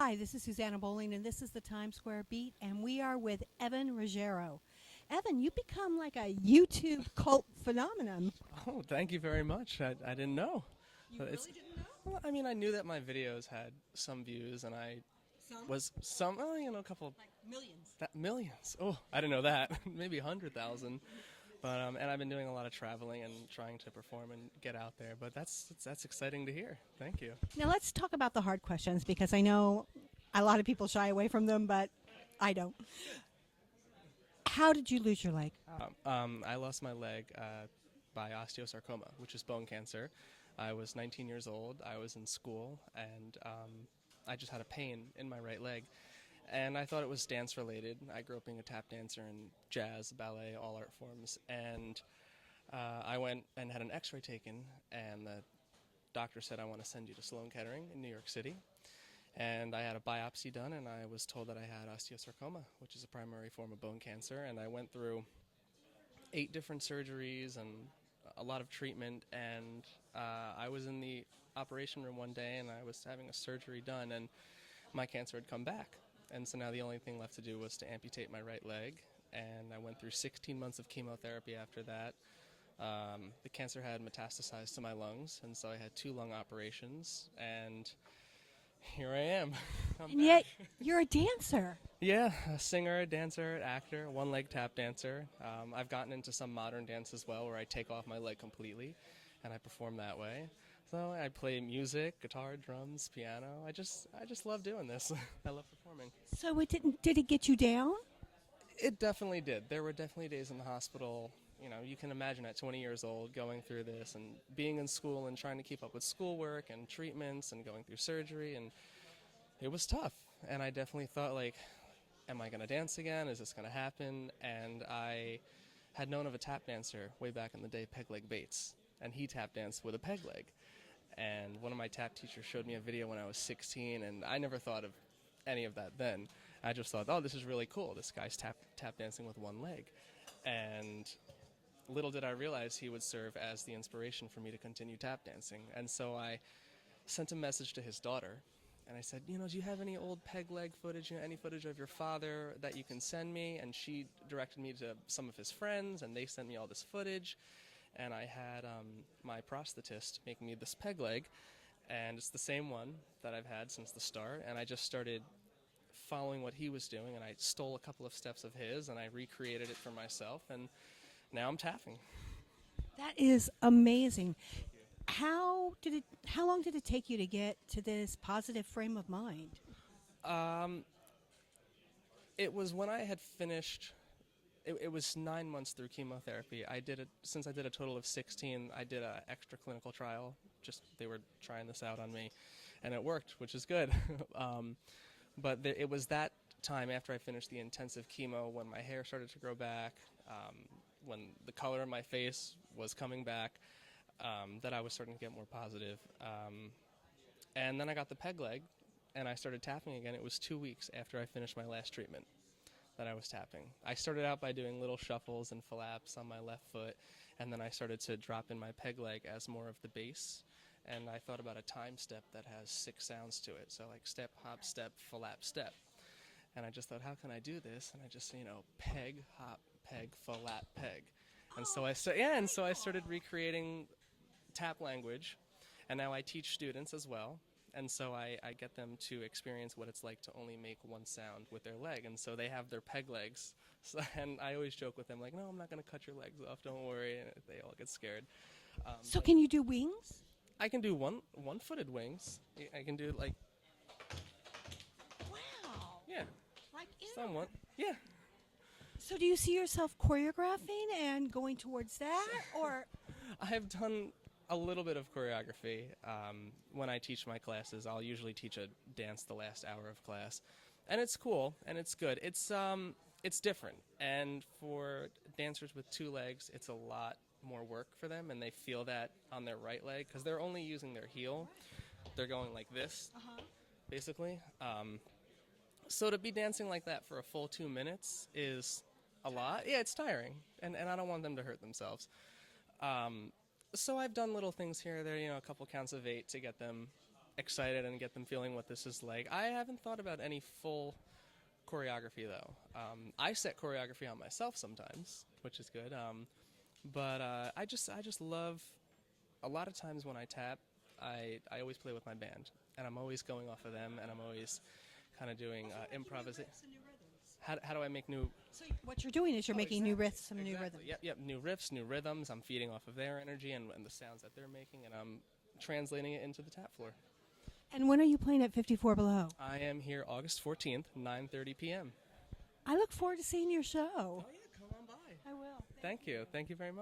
Hi, this is Susanna Bowling, and this is the Times Square Beat, and we are with Evan Ruggero. Evan, you become like a YouTube cult phenomenon. Oh, thank you very much. I didn't know. You It's really didn't know? well, I mean, I knew that my videos had some views, and I Some? was some, a couple Like millions. millions. Oh, I didn't know that. Maybe 100,000. But and I've been doing a lot of traveling and trying to perform and get out there. But that's exciting to hear. Thank you. Now let's talk about the hard questions because I know a lot of people shy away from them, but I don't. How did you lose your leg? I lost my leg by osteosarcoma, which is bone cancer. I was 19 years old. I was in school, and I just had a pain in my right leg. And I thought it was dance related. I grew up being a tap dancer in jazz, ballet, all art forms. And I went and had an x ray taken, and the doctor said, I want to send you to Sloan Kettering in New York City. And I had a biopsy done, and I was told that I had osteosarcoma, which is a primary form of bone cancer. And I went through 8 different surgeries and a lot of treatment. And I was in the operation room one day, and I was having a surgery done, and my cancer had come back. And so now the only thing left to do was to amputate my right leg. And I went through 16 months of chemotherapy after that. The cancer had metastasized to my lungs, and so I had 2 lung operations. And here I am. I'm And back. yet you're a dancer. Yeah, a singer, a dancer, actor, one-leg tap dancer. I've gotten into some modern dance as well, where I take off my leg completely, and I perform that way. So I play music, guitar, drums, piano. I just love doing this. I love performing. So did it get you down? It definitely did. There were definitely days in the hospital. You can imagine at 20 years old going through this and being in school and trying to keep up with schoolwork and treatments and going through surgery, and it was tough. And I definitely thought, like, am I going to dance again? Is this going to happen? And I had known of a tap dancer way back in the day, Peg Leg Bates, and he tap danced with a peg leg. And one of my tap teachers showed me a video when I was 16, and I never thought of any of that then. I just thought, oh, this is really cool. This guy's tap dancing with one leg. And little did I realize he would serve as the inspiration for me to continue tap dancing. And so I sent a message to his daughter, and I said, do you have any old peg leg footage, any footage of your father that you can send me? And she directed me to some of his friends, and they sent me all this footage. And I had my prosthetist make me this peg leg, and it's the same one that I've had since the start. And I just started following what he was doing, and I stole a couple of steps of his, and I recreated it for myself, and now I'm tapping. That is amazing. How long did it take you to get to this positive frame of mind? Um, it was when I had finished. It was 9 months through chemotherapy. Since I did a total of 16. I did an extra clinical trial. Just they were trying this out on me, and it worked, which is good. But it was that time after I finished the intensive chemo when my hair started to grow back, when the color in my face was coming back, that I was starting to get more positive. And then I got the peg leg, and I started tapping again. It was 2 weeks after I finished my last treatment that I was tapping. I started out by doing little shuffles and flaps on my left foot, and then I started to drop in my peg leg as more of the bass. And I thought about a time step that has 6 sounds to it. So like step, hop, step, flap, step. And I just thought, how can I do this? And I just, peg, hop, peg, flap, peg. And so I started recreating tap language, and now I teach students as well. And so I get them to experience what it's like to only make one sound with their leg. And so they have their peg legs. So, and I always joke with them, like, no, I'm not going to cut your legs off, don't worry. And they all get scared. So can you do wings? I can do one-footed wings. I can do, like, Wow. yeah, Like somewhat. Yeah. So do you see yourself choreographing and going towards that, or I've done a little bit of choreography. When I teach my classes, I'll usually teach a dance the last hour of class. And it's cool, and it's good. It's different. And for dancers with 2 legs, it's a lot more work for them, and they feel that on their right leg because they're only using their heel. They're going like this, basically. So to be dancing like that for a full 2 minutes is a lot. Yeah, it's tiring, and I don't want them to hurt themselves. So I've done little things here or there, a couple counts of 8 to get them excited and get them feeling what this is like. I haven't thought about any full choreography though. I set choreography on myself sometimes, which is good. But I just love. A lot of times when I tap, I always play with my band, and I'm always going off of them, and I'm always kind of doing improvisation. How do I make new? So what you're doing is you're making new riffs, some new rhythms. Yep, new riffs, new rhythms. I'm feeding off of their energy and the sounds that they're making, and I'm translating it into the tap floor. And when are you playing at 54 Below? I am here August 14th, 9:30 p.m. I look forward to seeing your show. Oh yeah, come on by. I will. Thank you very much.